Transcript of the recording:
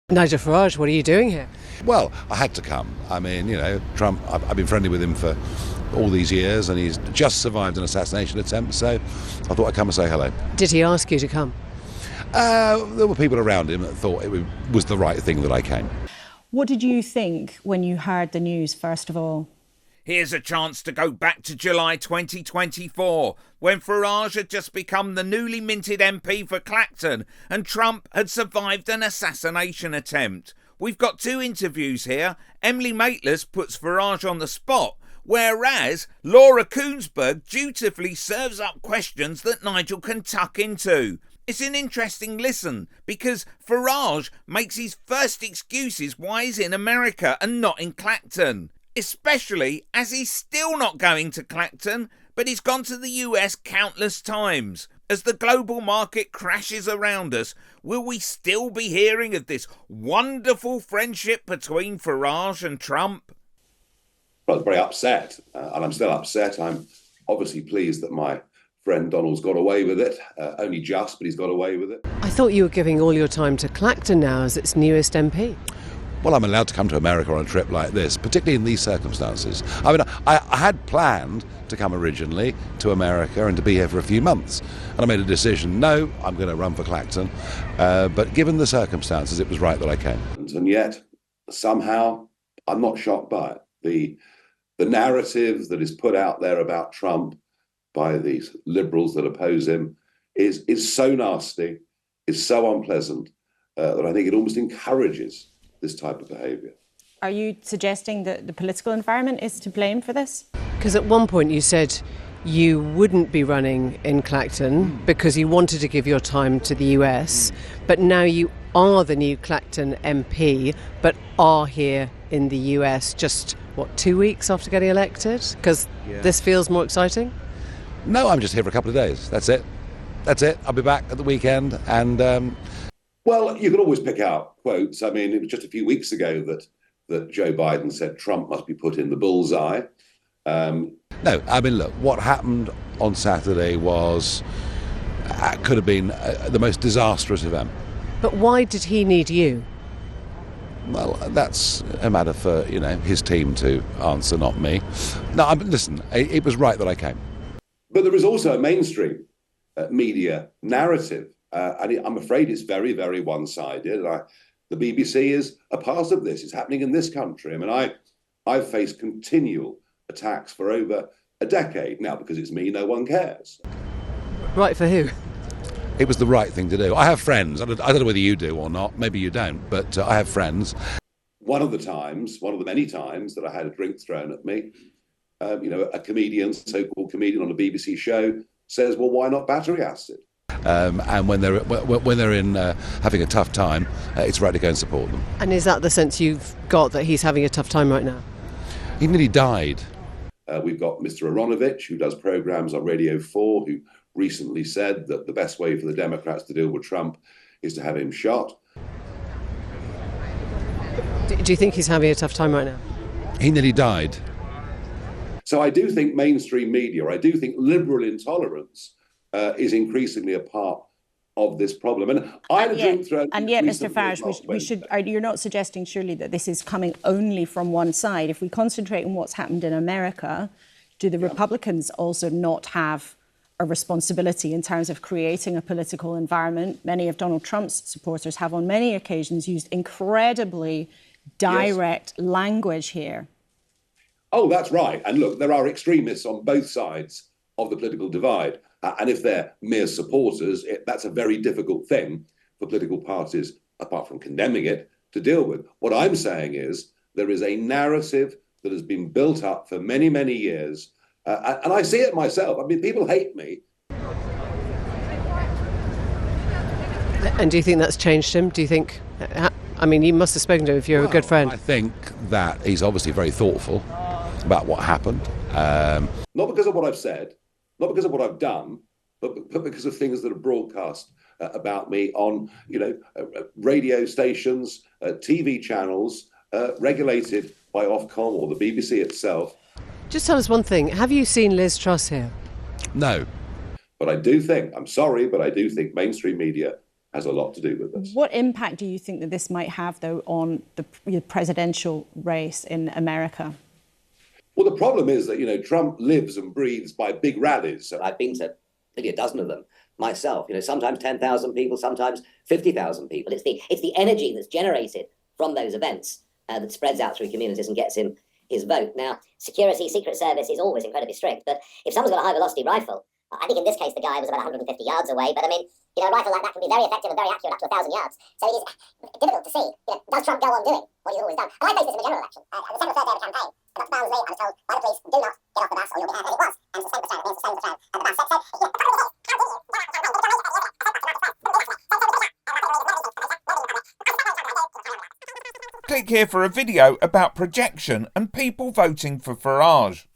Nigel Farage, what are you doing here? Well, I had to come. I mean, Trump, I've been friendly with him for all these years, and he's just survived an assassination attempt, so I thought I'd come and say hello. Did he ask you to come? There were people around him that thought it was the right thing that I came. What did you think when you heard the news, first of all? Here's a chance to go back to July 2024, when Farage had just become the newly minted MP for Clacton and Trump had survived an assassination attempt. We've got two interviews here. Emily Maitlis puts Farage on the spot, whereas Laura Koonsberg dutifully serves up questions that Nigel can tuck into. It's an interesting listen, because Farage makes his first excuses why he's in America and not in Clacton. Especially as he's still not going to Clacton, but he's gone to the US countless times. As the global market crashes around us, will we still be hearing of this wonderful friendship between Farage and Trump? Well, I was very upset, and I'm still upset. I'm obviously pleased that my friend Donald's got away with it. Only just, but he's got away with it. I thought you were giving all your time to Clacton now as its newest MP. Well, I'm allowed to come to America on a trip like this, particularly in these circumstances. I mean, I had planned to come originally to America and to be here for a few months. And I made a decision, no, I'm going to run for Clacton. But given the circumstances, it was right that I came. And yet, somehow, I'm not shocked by it. The narrative that is put out there about Trump by these liberals that oppose him is so nasty, is so unpleasant, that I think it almost encourages this type of behaviour. Are you suggesting that the political environment is to blame for this? Because at one point you said you wouldn't be running in Clacton because you wanted to give your time to the US, but now you are the new Clacton MP, but are here in the US just, 2 weeks after getting elected? Because this feels more exciting? No, I'm just here for a couple of days. That's it. I'll be back at the weekend and... Well, you can always pick out quotes. I mean, it was just a few weeks ago that Joe Biden said Trump must be put in the bullseye. No, I mean, look, what happened on Saturday could have been the most disastrous event. But why did he need you? Well, that's a matter for, his team to answer, not me. No, listen, it was right that I came. But there is also a mainstream media narrative. And I'm afraid it's very, very one-sided. The BBC is a part of this. It's happening in this country. I mean, I've faced continual attacks for over a decade now because it's me. No one cares. Right for who? It was the right thing to do. I have friends. I don't know whether you do or not. Maybe you don't. But I have friends. One of the many times that I had a drink thrown at me, a comedian, so-called comedian on a BBC show says, well, why not battery acid? And when they're in having a tough time, it's right to go and support them. And is that the sense you've got, that he's having a tough time right now? He nearly died. We've got Mr. Aronovich, who does programmes on Radio 4, who recently said that the best way for the Democrats to deal with Trump is to have him shot. Do you think he's having a tough time right now? He nearly died. So I do think mainstream media, I do think liberal intolerance is increasingly a part of this problem. And yet, Mr. Farage, you're not suggesting surely that this is coming only from one side. If we concentrate on what's happened in America, do the Republicans also not have a responsibility in terms of creating a political environment? Many of Donald Trump's supporters have on many occasions used incredibly direct language here. Oh, that's right. And look, there are extremists on both sides of the political divide. And if they're mere supporters, that's a very difficult thing for political parties, apart from condemning it, to deal with. What I'm saying is there is a narrative that has been built up for many, many years. And I see it myself. I mean, people hate me. And do you think that's changed him? Do you think... I mean, you must have spoken to him if you're a good friend. I think that he's obviously very thoughtful about what happened. Not because of what I've said, not because of what I've done, but because of things that are broadcast about me on, radio stations, TV channels, regulated by Ofcom or the BBC itself. Just tell us one thing. Have you seen Liz Truss here? No. But I do think, I'm sorry, but I do think mainstream media has a lot to do with this. What impact do you think that this might have, though, on the presidential race in America? Well, the problem is that, Trump lives and breathes by big rallies. I've been to maybe a dozen of them myself, sometimes 10,000 people, sometimes 50,000 people. It's the energy that's generated from those events that spreads out through communities and gets him his vote. Now, security, Secret Service is always incredibly strict, but if someone's got a high-velocity rifle, I think in this case the guy was about 150 yards away, but I mean, a rifle like that can be very effective and very accurate up to 1,000 yards. So it is difficult to see, does Trump go on doing what he's always done? And I faced this in the general election. At the second or third day of the campaign, about 2 hours later, I was told by the police, do not get off the bus or you'll be hurt. And it was. And suspend the train. It means suspend the train at the bus. Click here for a video about projection and people voting for Farage.